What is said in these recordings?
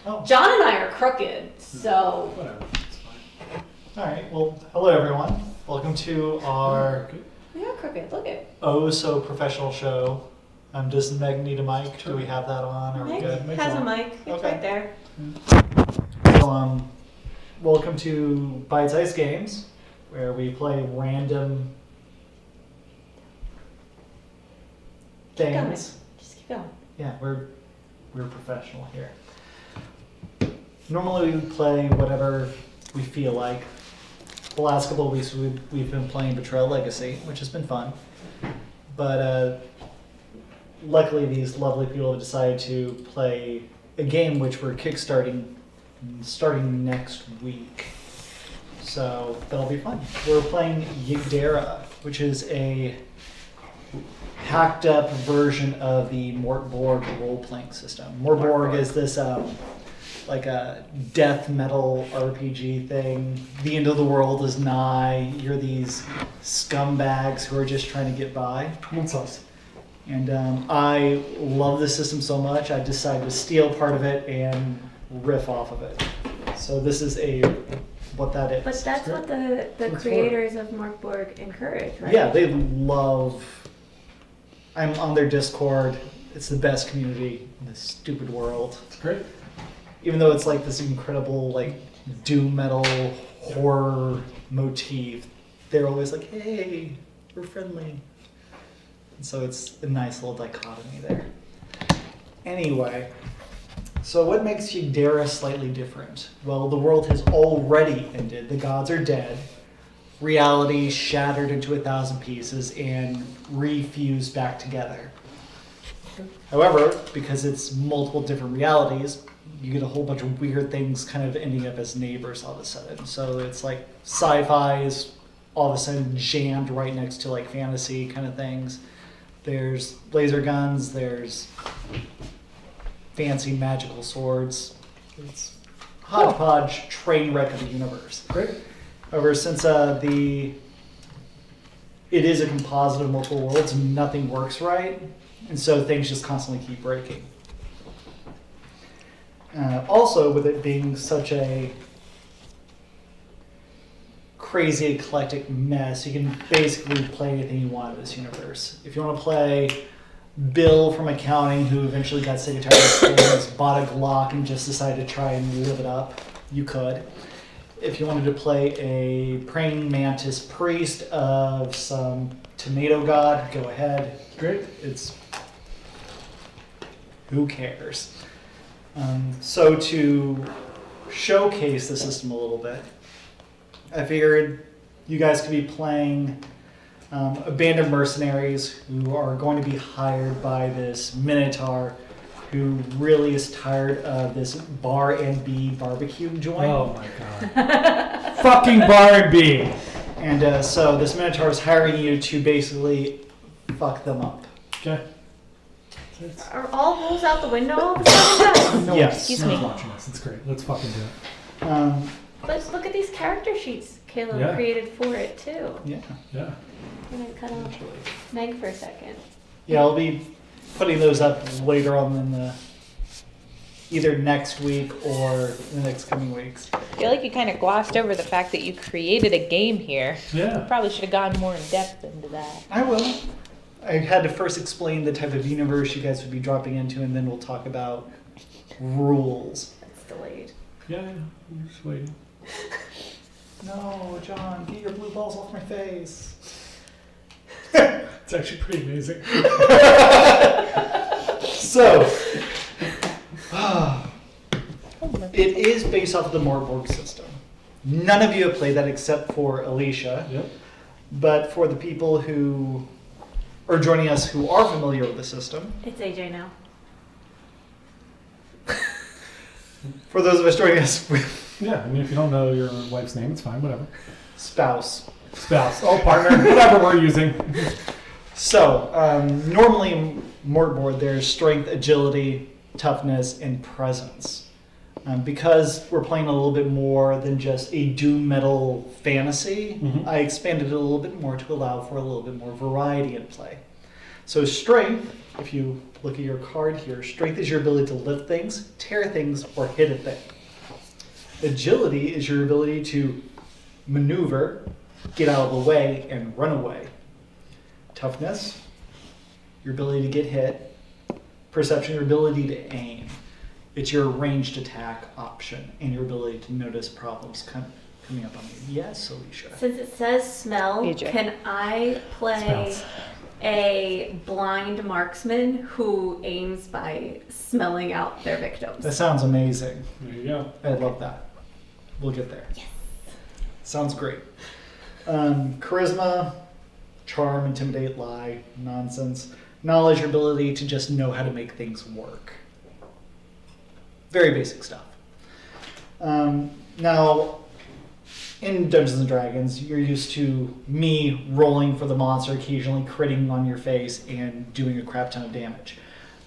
Oh. John and I are crooked, so... Whatever, it's fine. All right. Well, hello everyone. Welcome to our We are crooked, look it. oh so professional show. Does Meg need a mic? Do we have that on? Are we Meg good? has a mic, it's Okay. right there. So, welcome to Byte's Ice Games, where we play random Keep going. things. Just keep going. Yeah, we're professional here. Normally we play whatever we feel like. The last couple of weeks we've been playing Betrayal Legacy, which has been fun. But luckily these lovely people have decided to play a game which we're kickstarting starting next week. So that'll be fun. We're playing Yigderra, which is a hacked up version of the Mortborg role-playing system. Mortborg is this like a death metal RPG thing. The end of the world is nigh. You're these scumbags who are just trying to get by. What's us? And I love this system so much, I decided to steal part of it and riff off of it. So this is what that is. But that's what the What's creators of Morkborg encourage, right? Yeah, they love. I'm on their Discord. It's the best community in this stupid world. It's great. Even though it's like this incredible like doom metal horror motif, they're always like, "Hey, we're friendly." And so it's a nice little dichotomy there. Anyway, so what makes Yigderra slightly different? Well, the world has already ended. The gods are dead. Reality shattered into 1,000 pieces and refused back together. However, because it's multiple different realities, you get a whole bunch of weird things kind of ending up as neighbors all of a sudden. So it's like sci-fi is all of a sudden jammed right next to like fantasy kind of things. There's laser guns, there's fancy magical swords. It's hodgepodge train wreck of the universe. Great. However, since it is a composite of multiple worlds, nothing works right, and so things just constantly keep breaking. Also, with it being such a crazy eclectic mess, you can basically play anything you want in this universe. If you want to play Bill from accounting, who eventually got sick and tired of things, bought a Glock and just decided to try and live it up, you could. If you wanted to play a praying mantis priest of some tomato god, go ahead. Great. It's who cares? So to showcase the system a little bit, I figured you guys could be playing a band of mercenaries who are going to be hired by this Minotaur who really is tired of this Bar and B barbecue joint. Oh my god. Fucking Bar and B. And so this Minotaur is hiring you to basically fuck them up. Okay. Are all rules out the window all of a sudden? No Yes. one's watching us. It's great. Let's fucking do it. Let's look at these character sheets Caleb Yeah. created for it too. Yeah. Yeah. I'm gonna cut off Meg for a second. Yeah, I'll be putting those up later on in either next week or in the next coming weeks. I feel like you kind of glossed over the fact that you created a game here. Yeah. Probably should have gone more in depth into that. I will. I had to first explain the type of universe you guys would be dropping into, and then we'll talk about rules. It's delayed. Yeah. I'm just waiting. No, John, get your blue balls off my face. It's actually pretty amazing. So, it is based off of the Mortborg system. None of you have played that except for Alicia. Yep. But for the people who are joining us who are familiar with the system, It's AJ now. for those of us joining us with Yeah. I mean, if you don't know your wife's name, it's fine. Whatever. spouse. Spouse. Oh, partner. Whatever we're using. So, normally in Mortboard, there's strength, agility, toughness, and presence. Because we're playing a little bit more than just a doom metal fantasy, Mhm. I expanded it a little bit more to allow for a little bit more variety in play. So strength If you look at your card here, strength is your ability to lift things, tear things, or hit a thing. Agility is your ability to maneuver, get out of the way, and run away. Toughness, your ability to get hit. Perception, your ability to aim. It's your ranged attack option and your ability to notice problems coming up on you. Yes, Alicia. Since it says smell, AJ. can I play Smells. a blind marksman who aims by smelling out their victims? That sounds amazing. There you go. I love that. We'll get there. Yes. Sounds great. Charisma, charm, intimidate, lie, nonsense. Knowledge, your ability to just know how to make things work. Very basic stuff. Now, in Dungeons and Dragons, you're used to me rolling for the monster, occasionally critting on your face and doing a crap ton of damage.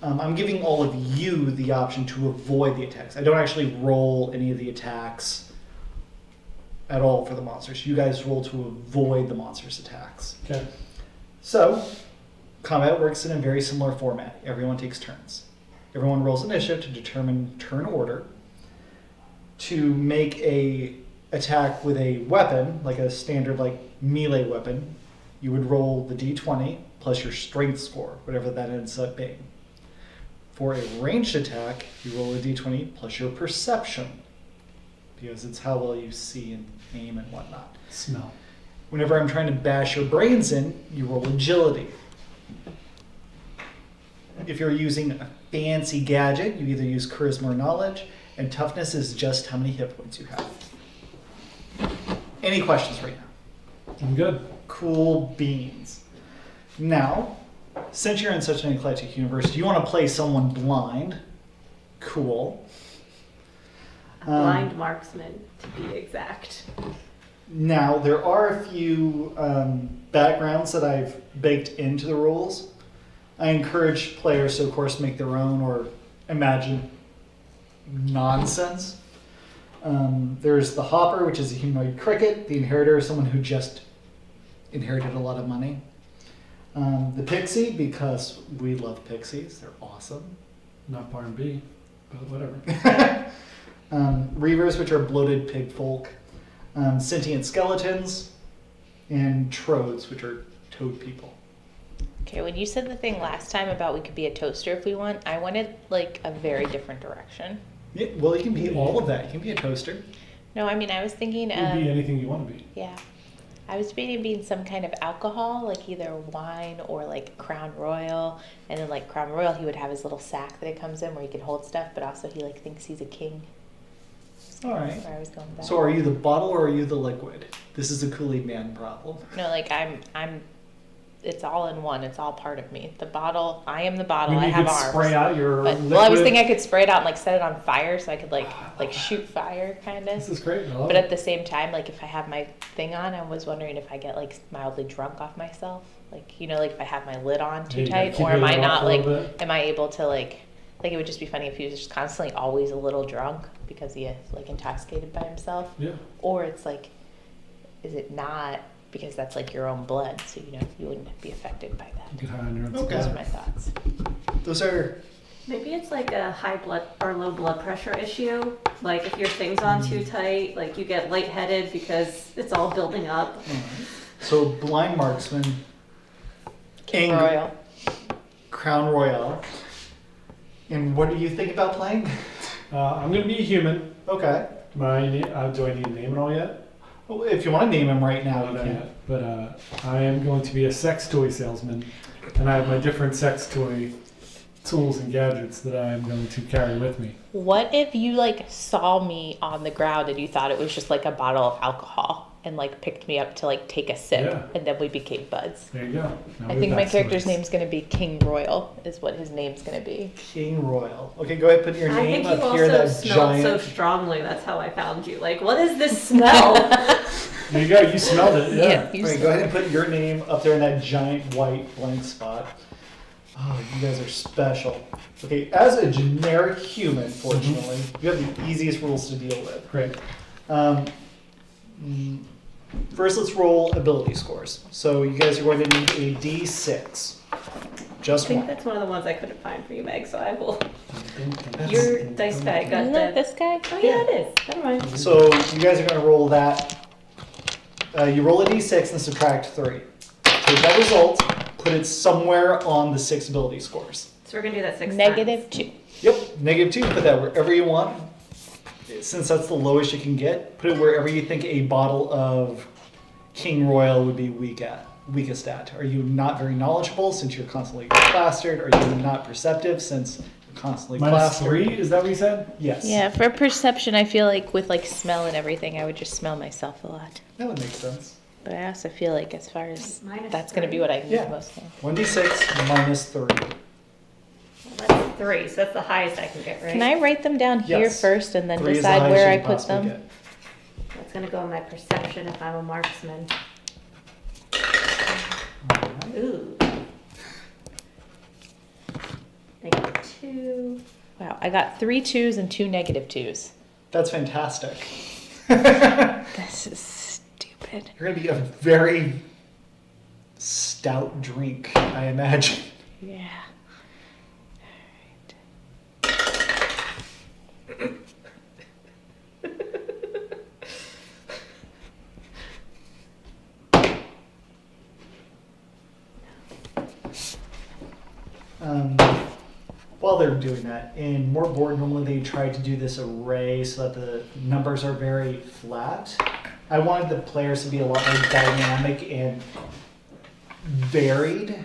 I'm giving all of you the option to avoid the attacks. I don't actually roll any of the attacks at all for the monsters. You guys roll to avoid the monster's attacks. Okay. So, combat works in a very similar format. Everyone takes turns. Everyone rolls initiative to determine turn order. To make a attack with a weapon, like a standard melee weapon, you would roll the d20 plus your strength score, whatever that ends up being. For a ranged attack, you roll a d20 plus your perception, because it's how well you see and aim and whatnot. Smell. Whenever I'm trying to bash your brains in, you roll agility. If you're using a fancy gadget, you either use charisma or knowledge, and toughness is just how many hit points you have. Any questions right now? I'm good. Cool beans. Now, since you're in such an eclectic universe, do you want to play someone blind? Cool. A blind marksman, to be exact. Now, there are a few backgrounds that I've baked into the rules. I encourage players to, of course, make their own or imagine nonsense. There's the Hopper, which is a humanoid cricket. The Inheritor is someone who just inherited a lot of money. The Pixie, because we love pixies. They're awesome. Not Bar and B, but whatever. Reavers, which are bloated pig folk. Sentient skeletons. And Troads, which are toad people. Okay, when you said the thing last time about we could be a toaster if we want, I wanted a very different direction. Yeah, well, you can be all of that. You can be a toaster. No, I mean, I was thinking You can be anything you want to be. yeah. I was debating being some kind of alcohol, either wine or Crown Royal. And then Crown Royal, he would have his little sack that it comes in where he can hold stuff, but also he thinks he's a king. All right. Where I was going with that. So are you the bottle or are you the liquid? This is a Kool-Aid Man problem. No, I'm it's all in one. It's all part of me. The bottle, I am the bottle. Maybe I you have could arms. spray out your But, liquid. well, I was thinking I could spray it out and set it on fire so I could shoot fire kind This of. is great. I love But it. at the same time, if I have my thing on, I was wondering if I get mildly drunk off myself. If I have my lid on Yeah, too you gotta tight, keep or your am I lid off not a little bit. am I able to it would just be funny if he was just constantly always a little drunk because he is intoxicated by himself. Yeah. Or it's is it not because that's your own blood, so you wouldn't be affected by that. You get high on your own Okay. Those supply. are my thoughts. Those are... Maybe it's a high blood or low blood pressure issue. If your thing's on too tight, you get lightheaded because it's all building up. So blind marksman, King Ang- Royal. Crown Royale. And what do you think about playing? I'm going to be a human. Okay. Do I need to name it all yet? Well, if you want to name him right now, you Not can. yet. But I am going to be a sex toy salesman. And I have my different sex toy tools and gadgets that I am going to carry with me. What if you saw me on the ground and you thought it was just a bottle of alcohol and picked me up to take a sip Yeah. and then we became buds? There you go. Now I we think have my character's backstories. name's gonna be King Royal is what his name's gonna be. King Royal. Okay, go ahead, put your I name think you up here. also That smelled so giant. strongly. That's how I found you. What is this smell? There you go. You smelled it. Yeah. you Right, go ahead and put your name up there in that giant white blank spot. Oh, you guys are special. Okay, as a generic human, fortunately, you have the easiest rules to deal with. Great. First, let's roll ability scores. So you guys are going to need a D6. Just I think one. that's one of the ones I couldn't find for you, Meg, so I will. That's- Your dice bag got Isn't that the. this guy? Oh, yeah, it is. Never mind. So you guys are going to roll that. You roll a d6 and subtract 3. Take that result, put it somewhere on the 6 ability scores. So we're going to do that 6 Negative times. 2. Yep, -2, put that wherever you want. Since that's the lowest you can get, put it wherever you think a bottle of King Royal would be weakest at. Are you not very knowledgeable since you're constantly plastered? Are you not perceptive since you're constantly plastered? -3, is that what you said? Yes. Yeah, for perception, I feel like with like smell and everything, I would just smell myself a lot. That would make sense. But I also feel like as far as Minus that's going to be 3. what I need Yeah. mostly. 1d6 minus 3. Well, that's 3, so that's the highest I can get, right? Can I write them down here Yes. first and then 3 is the decide highest where you I can put possibly them? get. That's going to go in my perception if I'm a marksman. Alright. Ooh. -2. Wow, I got 3 2s and 2 -2s. That's fantastic. This is stupid. You're going to be a very stout drink, I imagine. Yeah. While they're doing that, in more board, normally they try to do this array so that the numbers are very flat. I wanted the players to be a lot more dynamic and varied.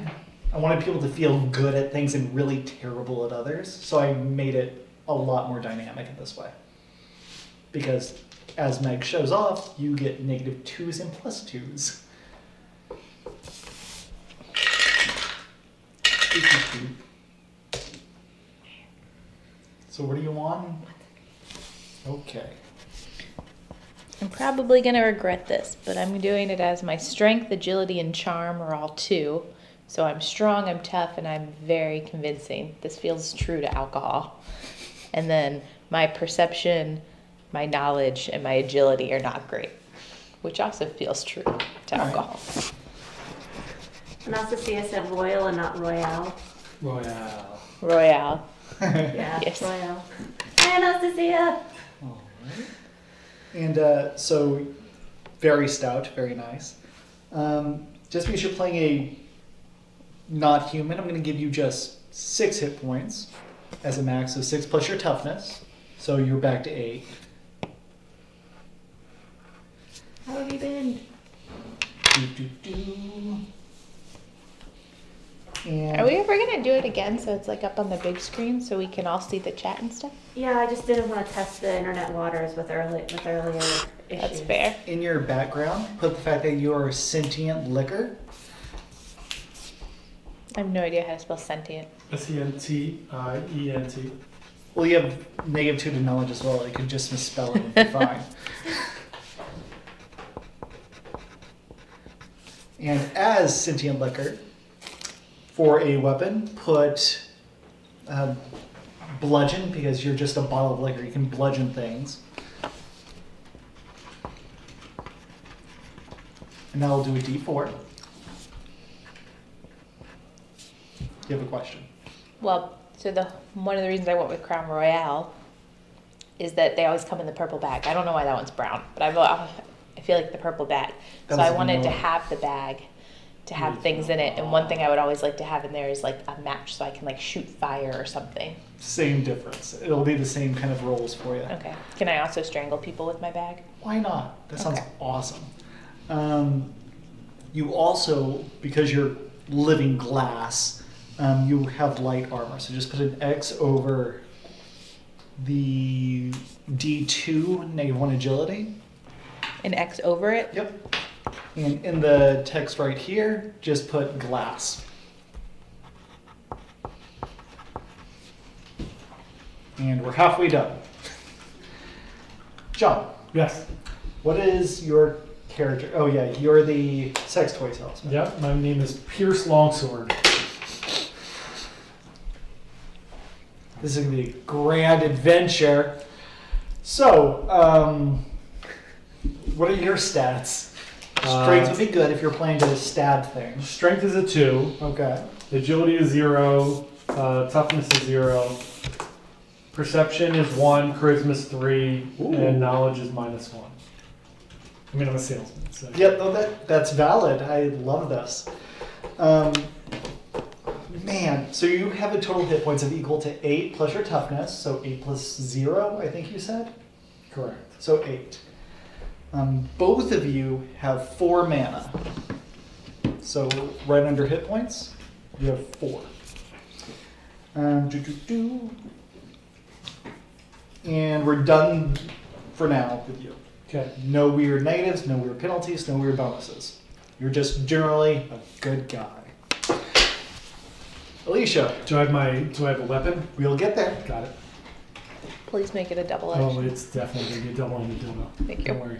I wanted people to feel good at things and really terrible at others, so I made it a lot more dynamic in this way. Because as Meg shows off, you get -2s and +2s. So what do you want? Okay. I'm probably going to regret this, but I'm doing it as my strength, agility, and charm are all 2. So I'm strong, I'm tough, and I'm very convincing. This feels true to alcohol. And then my perception, my knowledge, and my agility are not great, which also feels true to All right. alcohol. Anastasia said royal and not royale. Royale. Royale. Yeah, Yes. royale. Hi, Anastasia! All right. And so, very stout, very nice. Just because you're playing a not human, I'm going to give you just 6 hit points as a max, so 6 plus your toughness. So you're back to 8. How have you been? And Are we ever going to do it again so it's like up on the big screen so we can all see the chat and stuff? Yeah, I just didn't want to test the internet waters with earlier issues. That's fair. in your background, put the fact that you are a sentient liquor. I have no idea how to spell sentient. SENTIENT. Well, you have -2 to knowledge as well. You could just misspell it and be fine. And as sentient liquor, for a weapon, put bludgeon, because you're just a bottle of liquor. You can bludgeon things. And that'll do a d4. You have a question? Well, so one of the reasons I went with Crown Royale is that they always come in the purple bag. I don't know why that one's brown, but I feel like the purple bag. That So I was wanted to annoying. have the bag to have things in it. And one thing I would always like to have in there is like a match so I can like shoot fire or something. Same difference. It'll be the same kind of rolls for you. Okay. Can I also strangle people with my bag? Why not? That sounds Okay. awesome. You also, because you're living glass, you have light armor. So just put an X over the D2, -1 agility. An X over it? Yep. And in the text right here, just put glass. And we're halfway done. John, Yes. what is your character? Oh yeah, you're the sex toy salesman. Yep. My name is Pierce Longsword. This is gonna be a grand adventure. So, what are your stats? Strength would be good if you're planning to stab things. Strength is a 2. Okay. Agility is 0. Toughness is 0. Perception is 1. Charisma is 3. Ooh. And knowledge is -1. I mean, I'm a salesman, so. Yep, no, that's valid. I love this. Man, so you have a total hit points of equal to 8 plus your toughness, so 8 plus 0, I think you said? Correct. So 8. Both of you have 4 mana. So right under hit points, you have 4. And we're done for now with you. Okay. No weird negatives, no weird penalties, no weird bonuses. You're just generally a good guy. Alicia, Do I have a weapon? we'll get there. Got it. Please make it a double edge. Oh, it's definitely going to be a double-ended dildo. Thank you. Don't worry.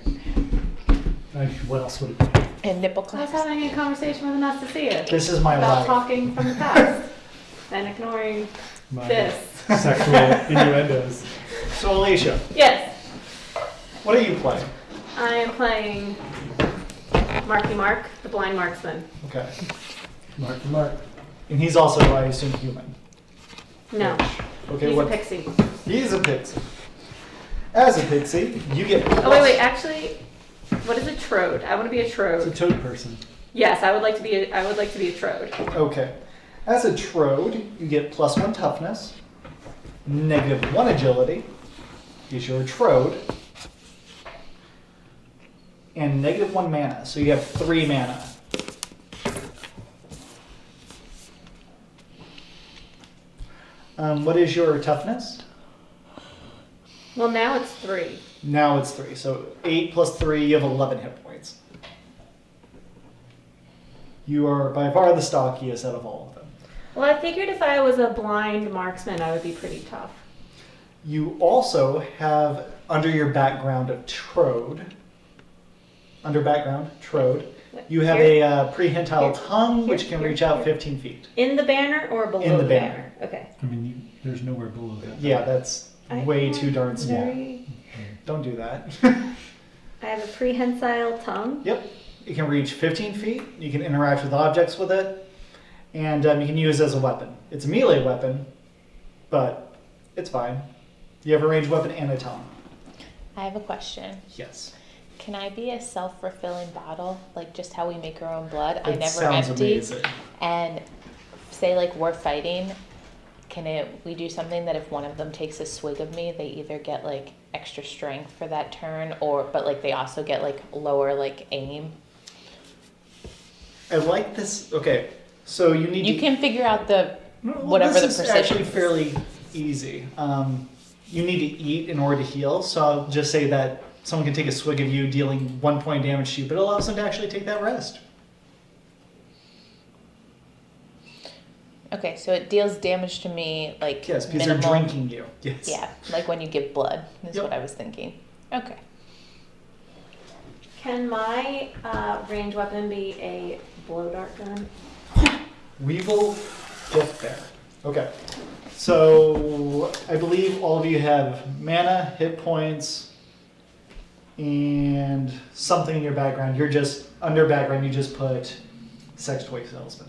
What else would it be? And nipple I was clasp. having a conversation with Anastasia This is my about life. talking from the past and ignoring My this. sexual innuendos. So Alicia, Yes, what are you playing? I am playing Marky Mark, the blind marksman. Okay. Mark. And he's also, I assume, human. No, Okay, he's what? a pixie. He's a pixie. As a pixie, you get. Oh wait, actually, what is a trode? I want to be a It's a trode. toad person. Yes, I would like to be a trode. Okay. As a trode, you get +1 toughness, -1 agility, because you're a trode, and -1 mana. So you have 3 mana. What is your toughness? Well, now it's 3. Now it's 3. So 8 plus 3, you have 11 hit points. You are by far the stockiest out of all of them. Well, I figured if I was a blind marksman, I would be pretty tough. You also have, under your background of Trode, you have Here? a prehensile Here. tongue which Here, can here, reach out here. 15 feet. In the banner or below In the the banner. Okay. I mean, there's nowhere below that. Yeah, that's way have too darn small. very- Don't do that. I have a prehensile tongue. Yep, it can reach 15 feet. You can interact with objects with it, and you can use it as a weapon. It's a melee weapon, but it's fine. You have a ranged weapon and a tongue. I have a question. Yes. Can I be a self-fulfilling bottle, like just how we make our own blood? I It never sounds empty. amazing. And say like we're fighting, we do something that if one of them takes a swig of me, they either get like extra strength for that turn, but like they also get like lower like aim. I like this. Okay, so you need You to. can figure out the Well, whatever the this is precision actually is. fairly easy. You need to eat in order to heal. So I'll just say that someone can take a swig of you, dealing 1 point damage to you, but it allows them to actually take that rest. Okay, so it deals damage to me like Yes, because minimal. they're drinking you. Yes. Yeah, like when you give blood is Yep. what I was thinking. Okay. Can my ranged weapon be a blow dart gun? We will get there. Okay. So I believe all of you have mana, hit points, and something in your background. You're just under background. You just put sex toy salesman.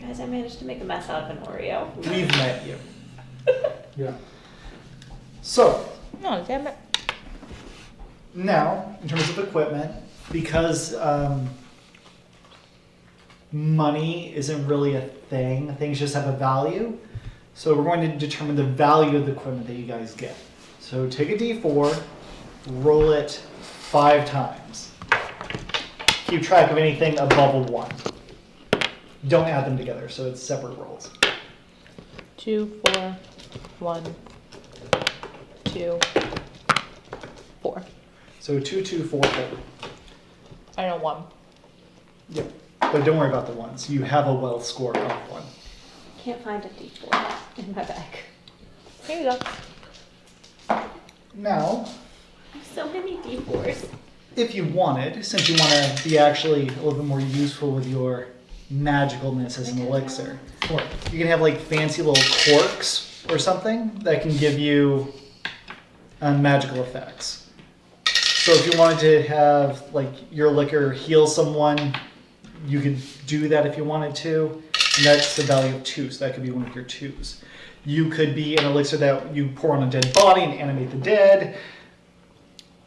Guys, I managed to make a mess out of an Oreo. We've met you. Yeah. So No, damn it. now, in terms of equipment, because money isn't really a thing, things just have a value. So we're going to determine the value of the equipment that you guys get. So take a D4, roll it 5 times. Keep track of anything above a 1. Don't add them together, so it's separate rolls. 2, 4, 1, 2, 4. So 2, 2, 4, 4. I know 1. Yep. But don't worry about the ones. You have a wealth score of 1. Can't find a D4 in my bag. Here you go. Now, So many D4s. if you wanted, since you want to be actually a little bit more useful with your magicalness as an elixir, you can have like fancy little corks or something that can give you magical effects. So if you wanted to have like your liquor heal someone you could do that if you wanted to. And that's the value of 2, so that could be one of your 2s. You could be an elixir that you pour on a dead body and animate the dead.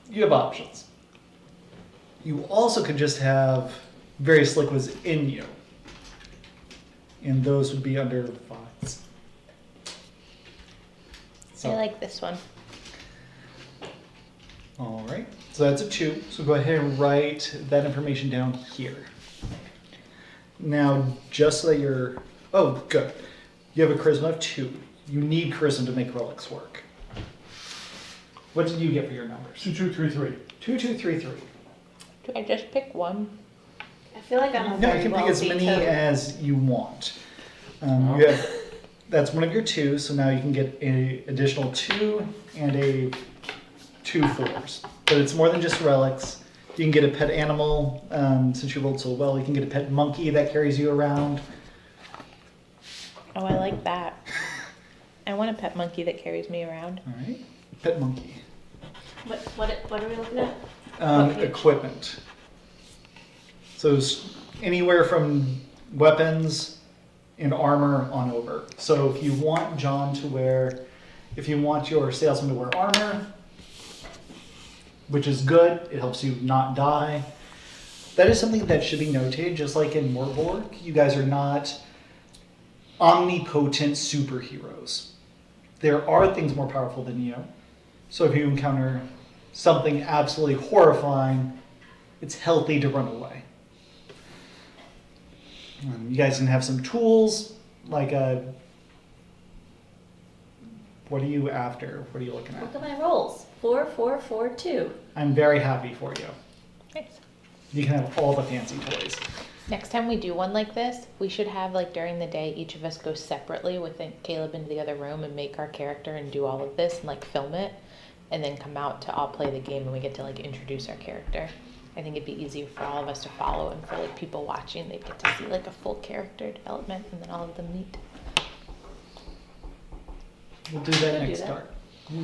You have options. You also could just have various liquids in you. And those would be under vials. So, I like this one. all right, so that's a 2. So go ahead and write that information down here. Now, just so that you're, oh, good. You have a charisma of 2. You need charisma to make relics work. What did you get for your numbers? 2233. 2233. Do I just pick one? I feel like I'm a No, very you can pick as wealthy many toad. as you want. You have, that's one of your 2s, so now you can get an additional 2 and a 2 4s. But it's more than just relics. You can get a pet animal, since you rolled so well. You can get a pet monkey that carries you around. Oh, I like that. I want a pet monkey that carries me around. All right, pet monkey. What are we looking at? Okay. Equipment. So it's anywhere from weapons and armor on over. So if you want if you want your salesman to wear armor, which is good, it helps you not die. That is something that should be noted, just like in Warborg. You guys are not omnipotent superheroes. There are things more powerful than you. So if you encounter something absolutely horrifying, it's healthy to run away. You guys can have some tools, like what are you after? What are you looking Look at? at my rolls. 4, 4, 4, 2. I'm very happy for you. Nice. You can have all the fancy toys. Next time we do one like this, we should have like during the day, each of us go separately with Caleb into the other room and make our character and do all of this and like film it, and then come out to all play the game and we get to like introduce our character. I think it'd be easier for all of us to follow, and for like people watching, they'd get to see like a full character development and then all of them meet. We'll do that We'll do next that. start.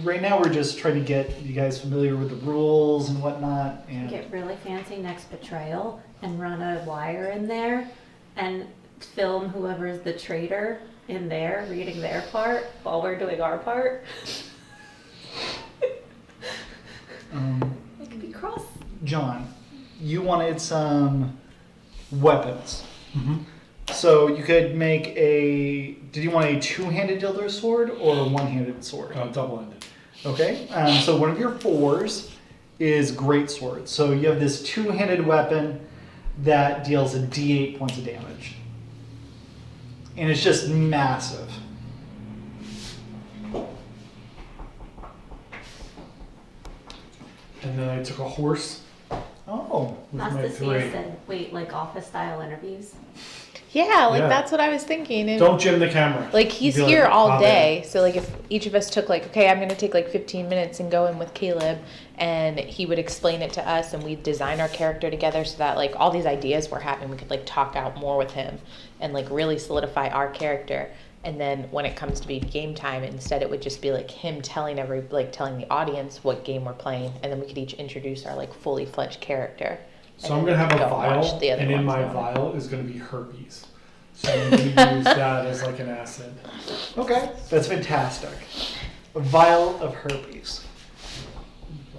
Right now, we're just trying to get you guys familiar with the rules and whatnot. And Get really fancy next betrayal and run a wire in there and film whoever is the traitor in there reading their part while we're doing our part. It could be cross. John, you wanted some weapons. Mm-hmm. So you could make a. Did you want a 2-handed dildo sword or a 1-handed sword? Double-ended. Okay. So one of your 4s is greatsword. So you have this 2-handed weapon that deals a D8 points of damage, and it's just massive. And then I took a horse Oh. with That's my the 3. said, wait, like office style interviews. Yeah, like Yeah. that's what I was thinking. Don't jim the camera. Like he's Be like, here all "Pop day, so like if each of us took like, okay, I'm gonna take like 15 minutes and go in with Caleb, and he would explain it to us, and we'd design our character together so that like all these ideas we're having, we could like talk out more with him and like really solidify our character. And then when it comes to be game time, instead it would just be like him telling telling the audience what game we're playing, and then we could each introduce our like fully fledged character. So I'm going to have a Go watch vial, the other and in ones my now. vial is going to be herpes. So I'm going to use that as like an acid. Okay. That's fantastic. A vial of herpes.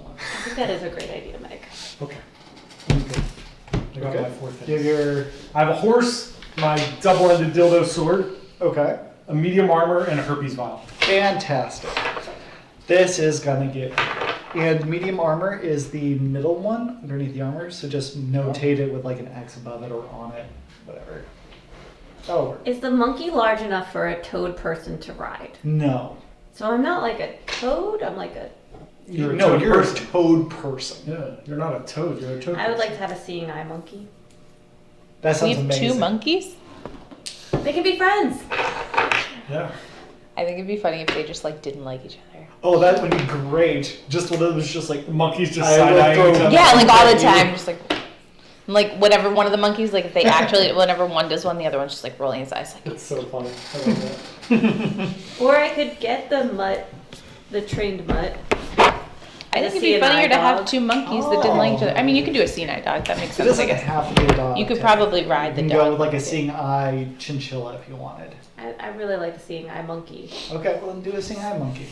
I think that is a great idea, Mike. Okay. I'm good. I got Okay. my 4 things. Give your. I have a horse, my double-ended dildo sword, Okay. a medium armor, and a herpes vial. Fantastic. This is gonna get. And medium armor is the middle one underneath the armor, so just notate it with like an X above it or on it, whatever. That'll work. Is the monkey large enough for a toad person to ride? No. So I'm not like a toad, I'm like a... You're a no, toad you're person. a toad person. Yeah, you're not a toad, you're a toad I would like person. to have a seeing eye monkey. That We sounds have amazing. 2 monkeys. They can be friends. Yeah. I think it'd be funny if they just like didn't like each other. Oh, that would be great. Just one of those, just like The monkey's just I will side-eyeing throw- each other. Yeah, like all the time, just like whatever one of the monkeys, like if they actually, whenever one does one, the other one's just like rolling his eyes, like. It's so funny. I love that. Or I could get the mutt, the trained mutt, I think A it'd be funnier to have dog. two monkeys that didn't like each other. I mean, you Oh. could do a CNI dog. That makes It sense. I doesn't guess. have to be a dog. You could technically. probably ride You the can dog. go with like a too. seeing eye chinchilla if you wanted. I really like the seeing eye monkey. Okay, well then do a seeing eye monkey.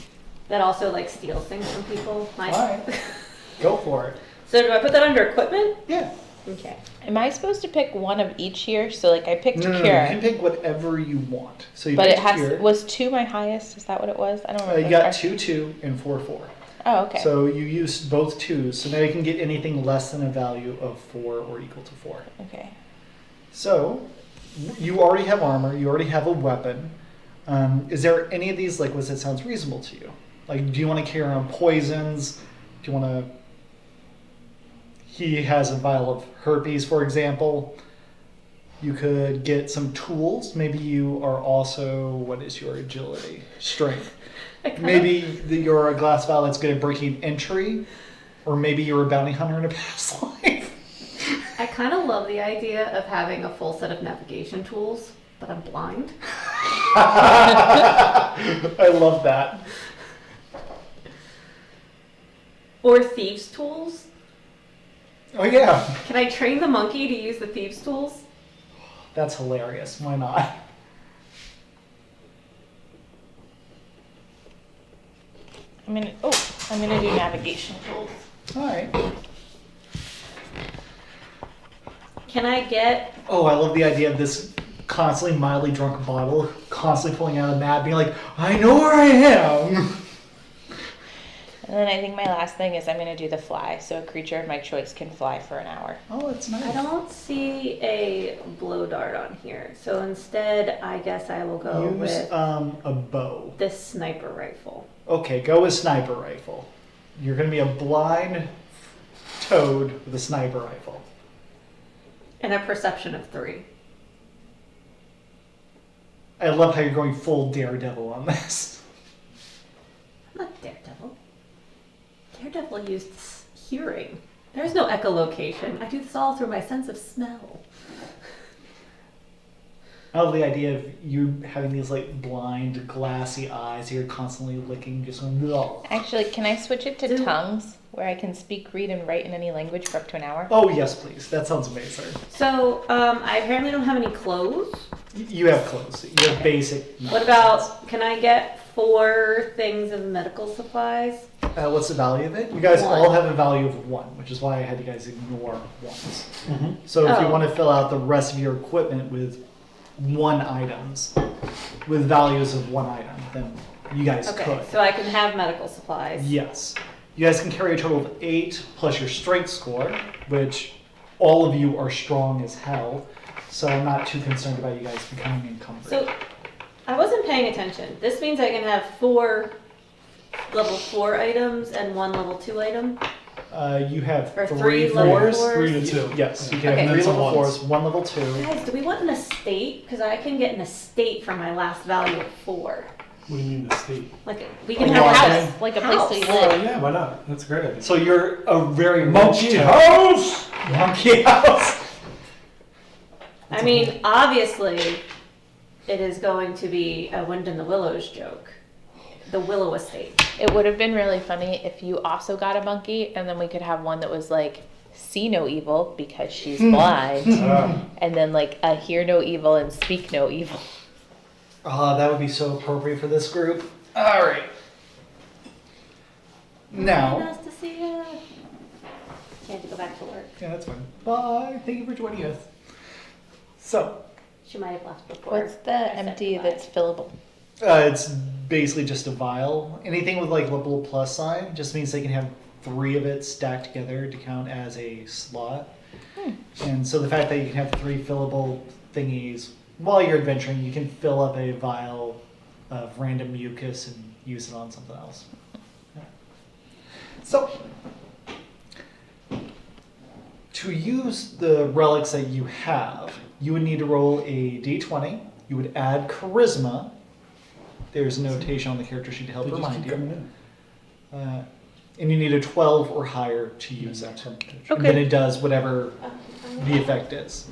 That also like steals things from people. Nice. Alright. Go for it. So do I put that under equipment? Yeah. Okay. Am I supposed to pick one of each here? So like I picked No, cure, you can pick whatever you want. So you but it picked has cure. was 2 my highest. Is that what it was? I don't remember. You got 2, and 4. Oh, okay. So you used both 2s. So now you can get anything less than a value of 4 or equal to 4. Okay. So you already have armor. You already have a weapon. Is there any of these like that sounds reasonable to you? Like, do you want to carry around poisons? Do you want to? He has a vial of herpes, for example. You could get some tools. Maybe you are also, what is your agility? Strength. Maybe you're a glass vial that's good at breaking entry, or maybe you're a bounty hunter in a past life. I kind of love the idea of having a full set of navigation tools, but I'm blind. I love that. Or thieves' tools. Oh yeah, Can I train the monkey to use the thieves' tools? that's hilarious. Why not? I'm gonna do navigation tools. All right. Can I get Oh, I love the idea of this constantly mildly drunk bottle, constantly pulling out a map, being like, I know where I am. And then I think my last thing is I'm gonna do the fly, so a creature of my choice can fly for an hour. Oh, that's nice. I don't see a blow dart on here, so instead I guess I will go Use with a bow. this sniper rifle. Okay, go with sniper rifle. You're gonna be a blind toad with a sniper rifle. And a perception of 3. I love how you're going full Daredevil on this. I'm not Daredevil. Daredevil used hearing. There's no echolocation. I do this all through my sense of smell. I love the idea of you having these like blind, glassy eyes. You're constantly licking, just going. Ugh. Actually, can I switch it to Do- tongues, where I can speak, read, and write in any language for up to an hour? Oh yes, please. That sounds amazing. So, I apparently don't have any clothes. You have clothes. You have basic. What about, can I get 4 things of medical supplies? What's the value of it? You guys 1. all have a value of 1, which is why I had you guys ignore 1s. So if you Oh. want to fill out the rest of your equipment with 1 items, with values of 1 item, then you guys Okay, could. so I can have medical supplies. Yes. You guys can carry a total of 8 plus your strength score, which all of you are strong as hell. So I'm not too concerned about you guys becoming encumbered. So, I wasn't paying attention. This means I can have 4 level 4 items and 1 level 2 item? You have Or 3 3 level fours. 4s? 3 to 2. Yes, you Yeah. can Okay. have 3 And then level some 4s, 1 level 2. Guys, do we want an estate? Because I can get an estate from my last value of 4. What do you mean the state? Like, we can A have a lodging? house. Like a place to House. live. Yeah, why not? That's a great idea. So you're a very Monkey rich house! Monkey house. I mean, obviously, it is going to be a Wind in the Willows joke. The Willow Estate. It would have been really funny if you also got a monkey, and then we could have one that was like, see no evil because she's blind, and then like a hear no evil and speak no evil. That would be so appropriate for this group. All right. Now. Nice to see you. I had to go back to work. Yeah, that's fine. Bye. Thank you for joining us. So, She might have left before. What's the I said empty goodbye. that's fillable? it's basically just a vial. Anything with like little plus sign just means they can have 3 of it stacked together to count as a slot. And so the fact that you can have 3 fillable thingies while you're adventuring, you can fill up a vial of random mucus and use it on something else. Yeah. So, to use the relics that you have, you would need to roll a d20. You would add charisma. There's a notation on the character sheet to help They just remind keep coming you. in. And you need a 12 or higher to use it. And then Okay. it does whatever the effect is.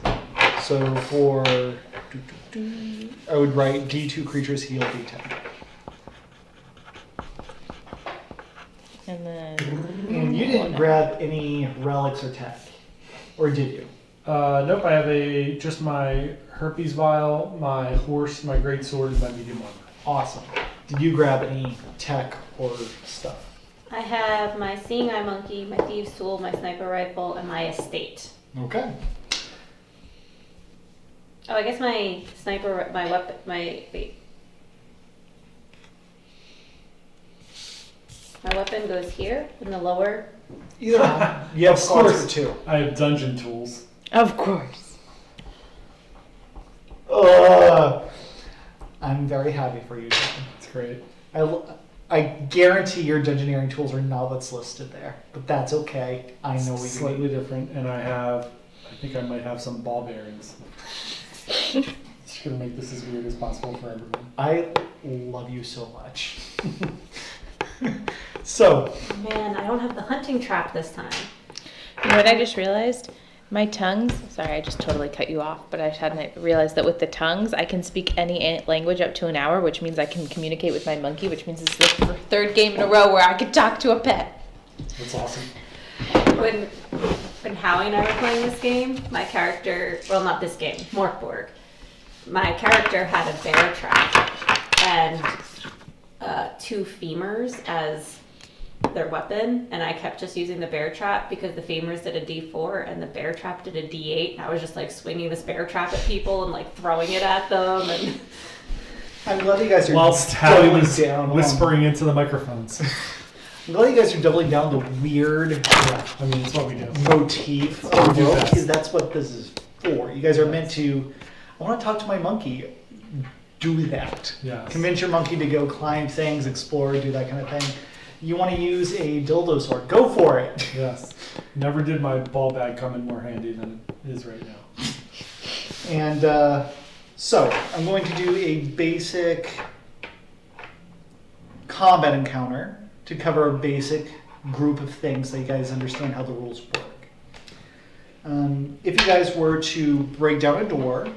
So for, I would write D2 creatures heal D10. And then And you didn't grab any relics or tech, or did you? Nope, I have just my herpes vial, my horse, my great sword, and my medium armor. Awesome. Did you grab any tech or stuff? I have my seeing eye monkey, my thieves tool, my sniper rifle, and my estate. Okay. Oh, I guess my sniper, my weapon, wait. My weapon goes here in the lower. Either one. You have Of slots course. for 2. I have dungeon tools. of course. I'm very happy for you, John. It's great. I guarantee your dungeoneering tools are not what's listed there, but that's okay. I know what you Slightly mean. different, and I think I might have some ball bearings. Just gonna make this as weird as possible for everyone. I love you so much. So, Man, I don't have the hunting trap this time. You know what I just realized? My tongues, sorry, I just totally cut you off, but I hadn't realized that with the tongues, I can speak any language up to an hour, which means I can communicate with my monkey, which means it's the third game in a row where I can talk to a pet. That's awesome. When Howie and I were playing this game, my character, well, not this game, Morkborg, my character had a bear trap and 2 femurs as their weapon, and I kept just using the bear trap because the femurs did a D4 and the bear trap did a D8, and I was just like swinging this bear trap at people and like throwing it at them, and I'm glad you guys are Whilst Howie doubling was down whispering into the microphones. I'm glad you guys are doubling down the weird Yeah, I mean, it's what we do. motif of We the do world, best. because that's what this is for. You guys are meant to, I want to talk to my monkey. Do that. Yes. Convince your monkey to go climb things, explore, do that kind of thing. You want to use a dildo sword, go for it. Yes. Never did my ball bag come in more handy than it is right now. And so, I'm going to do a basic combat encounter to cover a basic group of things so you guys understand how the rules work. If you guys were to break down a door,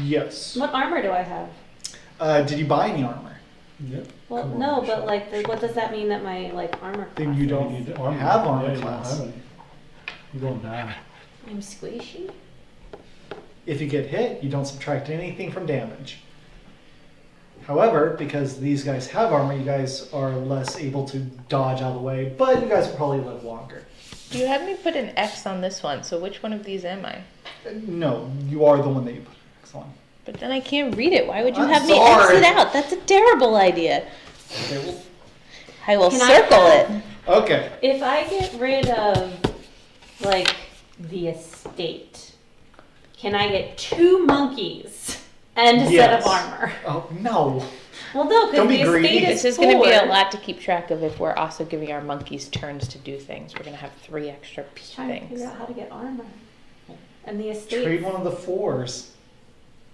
yes. what armor do I have? Did you buy any armor? Yep. Well, Come on, no, Michelle. but like, what does that mean that my like armor? Then class you is? don't need have armor Yeah, you don't class. have any. You don't die. I'm squishy. If you get hit, you don't subtract anything from damage. However, because these guys have armor, you guys are less able to dodge out of the way, but you guys will probably live longer. You had me put an X on this one, so which one of these am I? No, you are the one that you put X on. But then I can't read it. Why would you I'm have me sorry. X it out? That's a terrible idea. Okay, well, I will Can I circle have- it. okay. If I get rid of like the estate, can I get 2 monkeys and a set Yes. of armor? Oh, no. Well, no, Don't because be the greedy. estate This is is going to be a 4. lot to keep track of if we're also giving our monkeys turns to do things. We're going to have 3 extra Trying to things. figure out how to get armor. And the estate. Trade one of the 4s.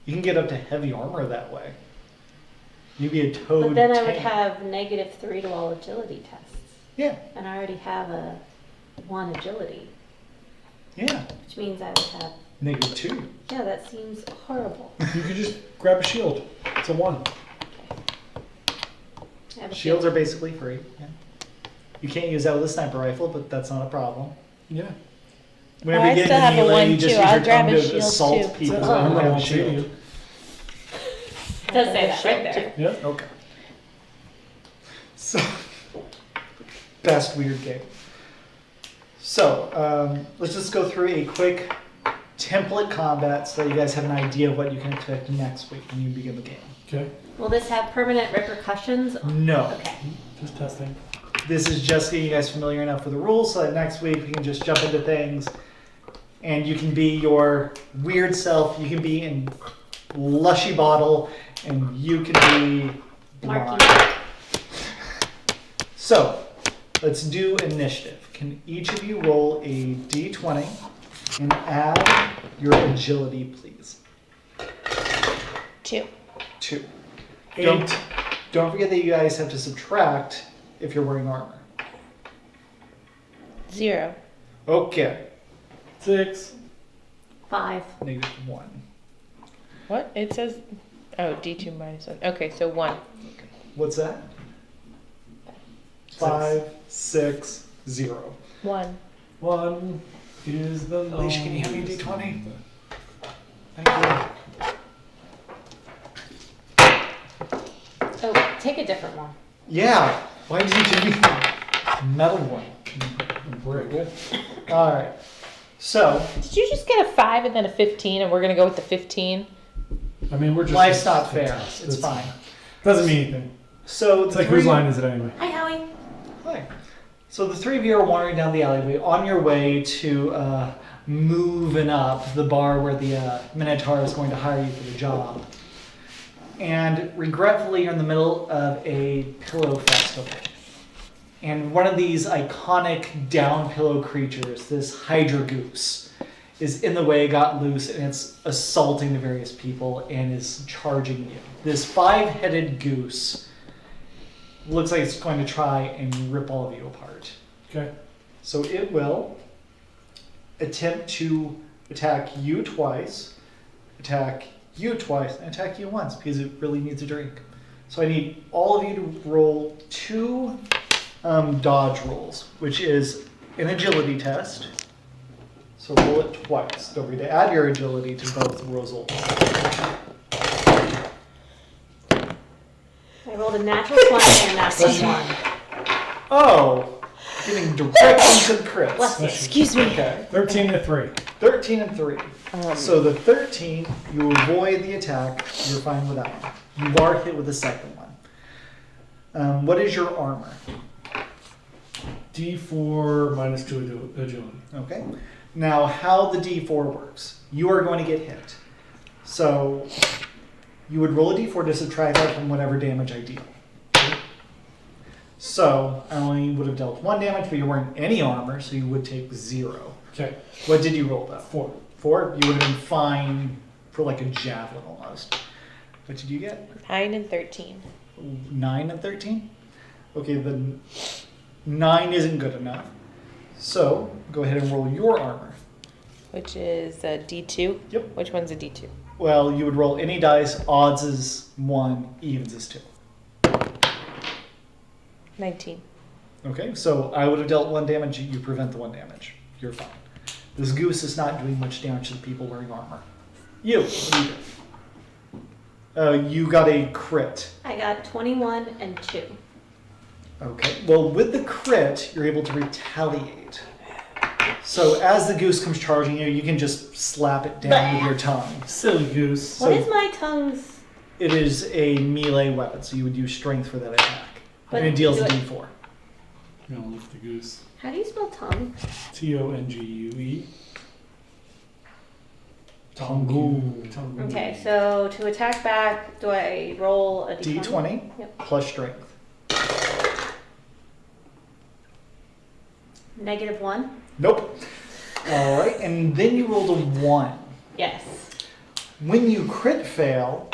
You can get up to heavy armor that way. You'd be a toad But then I would tank. have -3 to all agility tests. Yeah, And I already have a 1 agility, yeah. which means I would have. -2. Yeah, that seems horrible. You could just grab a shield. It's a 1. I have a Shields are basically free. Yeah. You can't use that with a sniper rifle, but that's not a problem. Yeah. Whenever I you get still into have a melee, one, you just too. use I'll your grab tongue a to shield, assault too. people So, who don't I'm have a not shield. you. It does say that right there. Yeah. Okay. So, best weird game. So, let's just go through a quick template combat so that you guys have an idea of what you can expect next week when you begin the game. Okay. Will this have permanent repercussions? No. Okay. Just testing. This is just getting you guys familiar enough with the rules so that next week we can just jump into things and you can be your weird self. You can be in Lushy Bottle and you can be blind. Marky. So, let's do initiative. Can each of you roll a d20 and add your agility, please? 2. 2. 8. Don't forget that you guys have to subtract if you're wearing armor. 0. Okay. 6. 5. -1. What? It says, oh, D2 -1. Okay, so 1. What's that? 5, 6, 0. 1. 1 is the Alicia, can you hand me a lowest D20? number. Thank you. Oh, take a different one. Yeah. Why did you give me the metal one? Very good. All right. So Did you just get a 5 and then a 15, and we're gonna go with the 15? I mean, we're just. life's not fair. That's- It's fine. Doesn't mean anything. So It's the like, whose three- line is it anyway? Hi, Howie. Hi. So the three of you are wandering down the alleyway on your way to moving up the bar where the Minotaur is going to hire you for the job. And regretfully, you're in the middle of a pillow festival. And one of these iconic down pillow creatures, this Hydra goose, is in the way, got loose, and it's assaulting the various people and is charging you. This 5-headed goose looks like it's going to try and rip all of you apart. Okay. So it will attempt to attack you twice, attack you twice, and attack you once because it really needs a drink. So I need all of you to roll 2 dodge rolls, which is an agility test. So roll it twice. Don't forget to add your agility to both results. I rolled a natural 20 and a natural 1. Oh, getting direct into the crits. Bless you. Excuse me. Okay. 13 to 3. 13 and 3. So the 13, you avoid the attack. You're fine with that one. You are hit with the second one. What is your armor? D4 minus 2 agility. Okay. Now, how the D4 works. You are going to get hit. So you would roll a D4 to subtract that from whatever damage I deal. So I only would have dealt 1 damage, but you're wearing any armor, so you would take 0. Okay. What did you roll though? 4. 4? You would have been fine for like a javelin almost. What did you get? 9 and 13. 9 and 13? Okay, the 9 isn't good enough. So go ahead and roll your armor. Which is a D2? Yep. Which one's a D2? Well, you would roll any dice. Odds is 1, evens is 2. 19. Okay, so I would have dealt 1 damage. You prevent the 1 damage. You're fine. This goose is not doing much damage to the people wearing armor. You, what do you do? You got a crit. I got 21 and 2. Okay, well, with the crit, you're able to retaliate. So as the goose comes charging you, you can just slap it down with your tongue. Silly goose. What is my tongue's? It is a melee weapon, so you would use strength for that attack. But And it deals a do d4. I'm gonna lift the goose. How do you spell tongue? Tongue. Tongue. Okay, so to attack back, do I roll a d20? D20 Yep. plus strength. -1? Nope. All right, and then you rolled a 1. Yes. When you crit fail,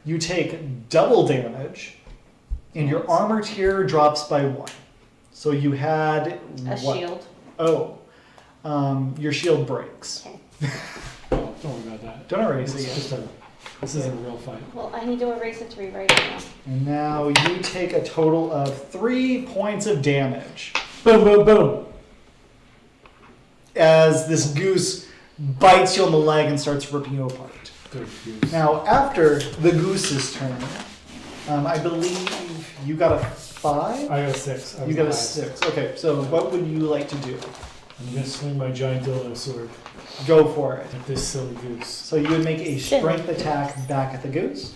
you take double damage, and your armor tier drops by 1. So you had A what? shield. Oh, your shield breaks. Okay. Oh, don't worry about that. Don't erase It's it just yet. this isn't a real fight. Well, I need to erase it to rewrite it now. And now you take a total of 3 points of damage Boom, boom, boom. as this goose bites you on the leg and starts ripping you apart. Good goose. Now, after the goose's turn, I believe you got a 5? I got a 6. I was You got a the highest. 6. Okay, so what would you like to do? I'm gonna swing my giant dildo sword Go for it. at this silly goose. So you would make a strength attack back at the goose.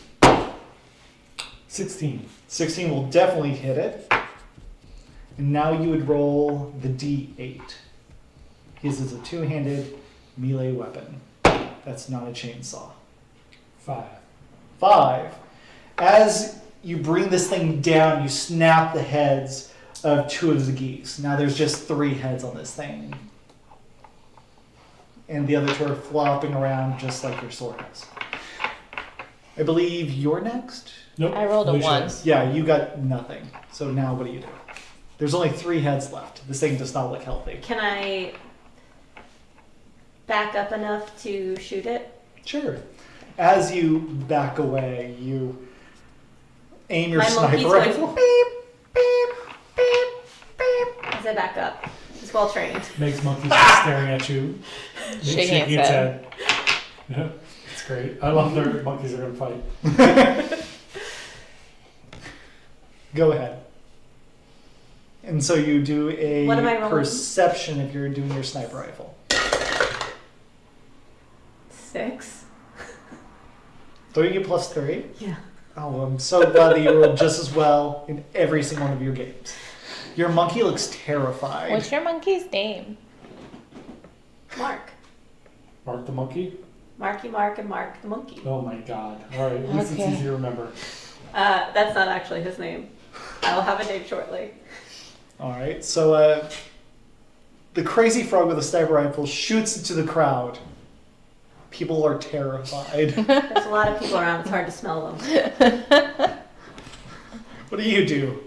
16. 16 will definitely hit it. And now you would roll the d8. His is a 2-handed melee weapon. That's not a chainsaw. 5. 5. As you bring this thing down, you snap the heads of 2 of the geese. Now there's just 3 heads on this thing. And the other 2 are flopping around just like your sword is. I believe you're next? Nope. I rolled a Alicia. 1. Yeah, you got nothing. So now what do you do? There's only 3 heads left. This thing does not look healthy. Can I back up enough to shoot it? Sure. As you back away, you aim your My monkey's sniper going rifle. beep, beep, beep. it back up. He's well trained. Meg's monkey's just staring at you, Shaking its head. Yeah, it's great. I love their monkeys are gonna fight. Go ahead. And so you do a What am I rolling? perception if you're doing your sniper rifle. 6. Don't you get +3? Yeah. Oh, I'm so glad that you rolled just as well in every single one of your games. Your monkey looks terrified. What's your monkey's name? Mark. Mark the monkey? Marky Mark and Mark the monkey. Oh my god. Alright, at least Okay. it's easy to remember. That's not actually his name. I'll have a name shortly. All right, so the crazy frog with a sniper rifle shoots into the crowd. People are terrified. There's a lot of people around. It's hard to smell them. What do you do?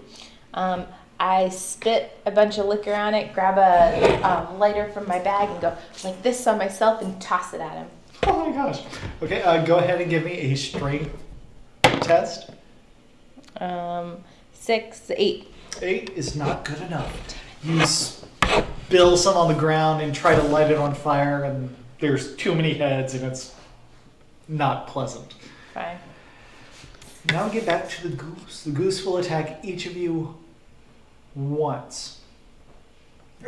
I spit a bunch of liquor on it, grab a lighter from my bag, and go like this on myself and toss it at him. Oh my gosh. Okay, go ahead and give me a strength test. 6, 8. 8 is not good enough. You spill some on the ground and try to light it on fire, and there's too many heads, and it's not pleasant. Fine. Now we get back to the goose. The goose will attack each of you once. You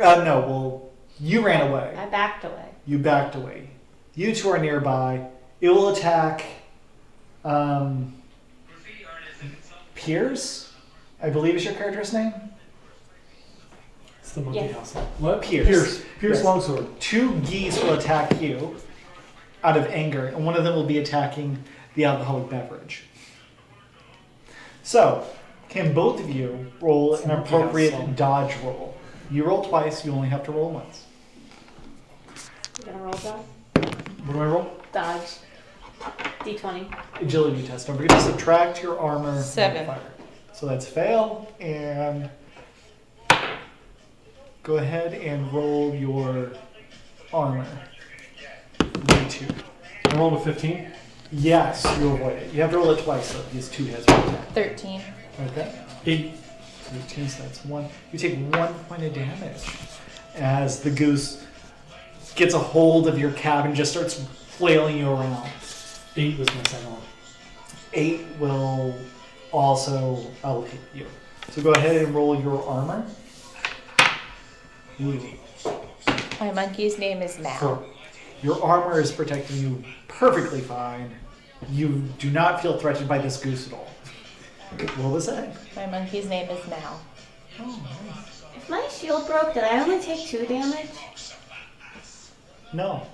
ran away. I backed away. You backed away. You two are nearby. It will attack Piers, I believe is your character's name. It's the monkey Yes. house. What? Pierce. Pierce Yes. Longsword. 2 geese will attack you out of anger, and one of them will be attacking the alcoholic beverage. So, can both of you roll an Monkey house appropriate song. dodge roll? You roll twice, you only have to roll once. You gonna roll dodge? What do I roll? Dodge. D20. Agility test. Don't forget to subtract your armor 7. modifier. So that's fail, and go ahead and roll your armor. D2. I rolled a 15. Yes, you avoid it. You have to roll it twice though. These 2 hits per attack. 13. Okay. 8. 13, so that's 1. You take 1 point of damage as the goose gets a hold of your cap and just starts flailing you around. 8 was my second one. 8 will also allocate you. So go ahead and roll your armor. Ooh. My monkey's name is Mal. So, Your armor is protecting you perfectly fine. You do not feel threatened by this goose at all. What was that? My monkey's name is Mal. Oh, nice. If my shield broke, did I only take 2 damage? No.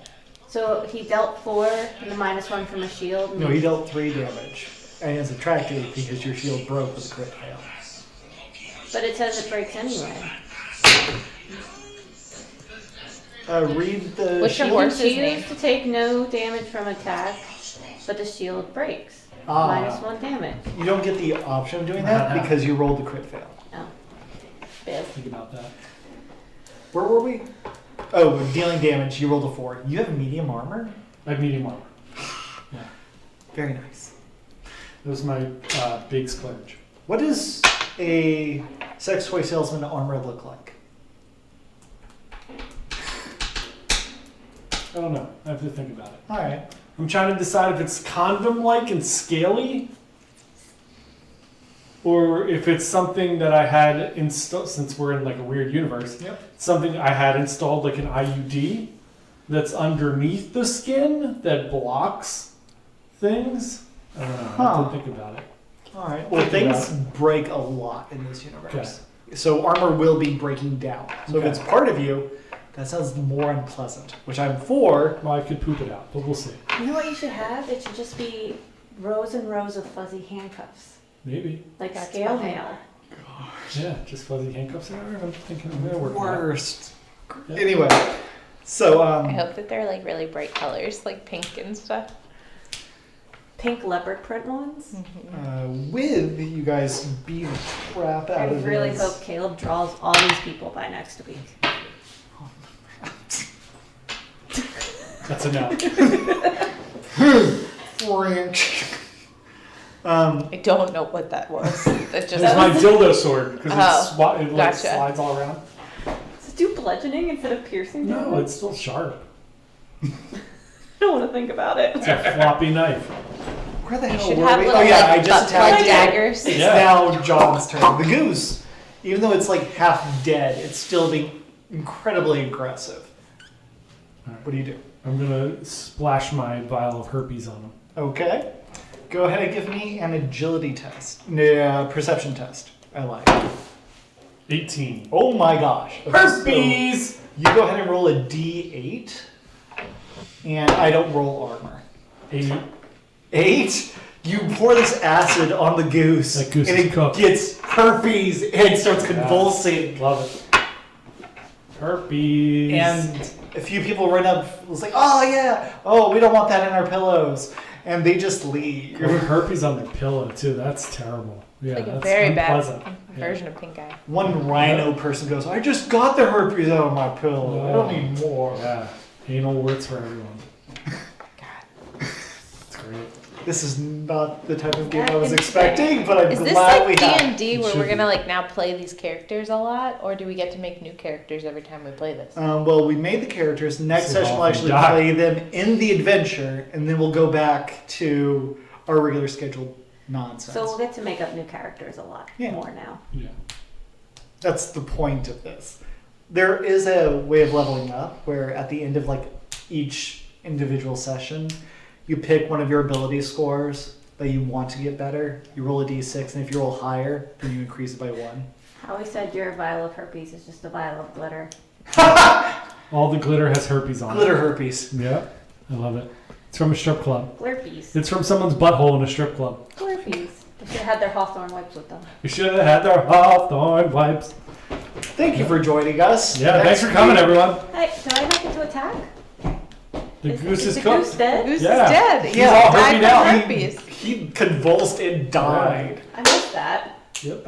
So he dealt 4 and the -1 from a shield. No, he dealt 3 damage. And it's subtracted because your shield broke with a crit fail. But it says it breaks anyway. Read the What's your shield. horse's She name? used to take no damage from attack, but the shield breaks. Ah. -1 damage. You don't get the option of doing that because you rolled the crit fail. Oh. Biv. think about that. Where were we? Oh, dealing damage, you rolled a 4. You have medium armor? I have medium armor. Yeah. Very nice. It was my big splurge. What does a sex toy salesman armor look like? I don't know. I have to think about it. Alright. I'm trying to decide if it's condom-like and scaly, or if it's something that I had installed, since we're in like a weird universe, Yep. something I had installed like an IUD that's underneath the skin that blocks things. I don't know. I have Huh. to think about it. Alright. Well, Think about things break a lot in this universe. So armor will be breaking down. So if Okay. it's part of you, that sounds more unpleasant, which I'm for. Well, I could poop it out, but we'll see. You know what you should have? It should just be rows and rows of fuzzy handcuffs. Maybe. Like scale mail. Yeah, just fuzzy handcuffs in there. I'm thinking I'm gonna work on that. Worst. Yeah. Anyway, so I hope that they're like really bright colors, like pink and stuff. Pink leopard print ones. with you guys beat the crap out I of really this. hope Caleb draws all these people by next week. That's enough. French. I don't know what that was. That It's just my dildo sword because Oh, it like gotcha. slides all around. bludgeoning instead of piercing No, damage? it's still sharp. I don't want to think about it. It's a floppy knife. Where the You hell should were have we? little, Oh yeah, like, I just butt-plug attacked it. daggers. It's Yeah. now John's turn. The goose, even though it's like half dead, it's still being incredibly aggressive. What do you do? I'm gonna splash my vial of herpes on him. Okay. Go ahead and give me an agility test. Yeah, perception test. I like. 18. Oh my gosh. Okay, Herpes! so you go ahead and roll a d8. And I don't roll armor. 8. 8? You pour this acid on the goose, That goose and is it cooked. gets herpes and starts convulsing. Love it. Herpes. And a few people run up, was like, "Oh yeah, oh we don't want that in our pillows," and they just leave. Put herpes on their pillow too. That's terrible. Yeah, Like a that's very unpleasant. bad Yeah. version of pink eye. One rhino person goes, "I just got the herpes out of my pillow. I don't need more." Yeah, anal warts for everyone. God. It's great. This is not the type of game Yeah, I was it's expecting, but I'm Is this glad like we have. D&D where It we're should gonna be. like now play these characters a lot, or do we get to make new characters every time we play this? Well, we made the characters. Next So session we'll often actually die. play them in the adventure, and then we'll go back to our regular scheduled nonsense. So we'll get to make up new characters a lot Yeah. more now. Yeah. That's the point of this. There is a way of leveling up where at the end of like each individual session, you pick one of your ability scores that you want to get better. You roll a d6, and if you roll higher, then you increase it by 1. Howie said your vial of herpes is just a vial of glitter. All the glitter has herpes on Glitter herpes. it. Yeah, I love it. It's from a strip club. Glurpies. It's from someone's butthole in a strip club. Glurpies. They should have had their Hawthorne wipes with them. You should have had their Hawthorne wipes. Thank you for joining us. Yeah, Next thanks for coming, week- everyone. Hey, do I not get to attack? The goose is the cooked. goose dead? Goose Yeah. is dead. He's Yeah, all died herpy from now. herpes. He convulsed and died. I missed that. Yep.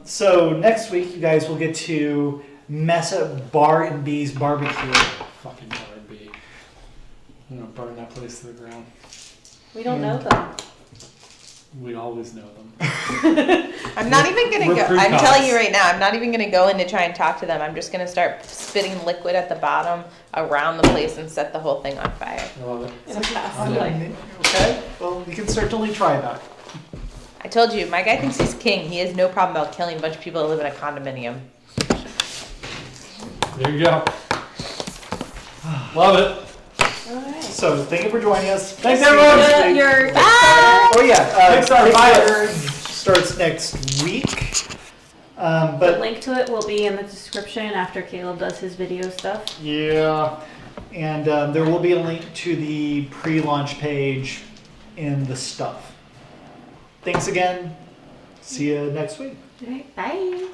So next week, you guys will get to mess up Bar and B's barbecue. Fucking R&B. I'm gonna burn that place to the ground. We don't know them. We always know them. I'm not even gonna We're go. I'm precogs. telling you right now, I'm not even gonna go in to try and talk to them. I'm just gonna start spitting liquid at the bottom around the place and set the whole thing on fire. I love it. In a past Yeah. life. Okay, well, you can certainly try that. I told you, my guy thinks he's king. He has no problem about killing a bunch of people that live in a condominium. There you go. Love it. Alright. So thank you for joining us. Thanks, See you everyone. next week. Your Oh yeah, Kickstarter, Kickstarter starts next week. the But link to it will be in the description after Caleb does his video stuff. yeah, and there will be a link to the pre-launch page in the stuff. Thanks again. See you next week. Alright, bye.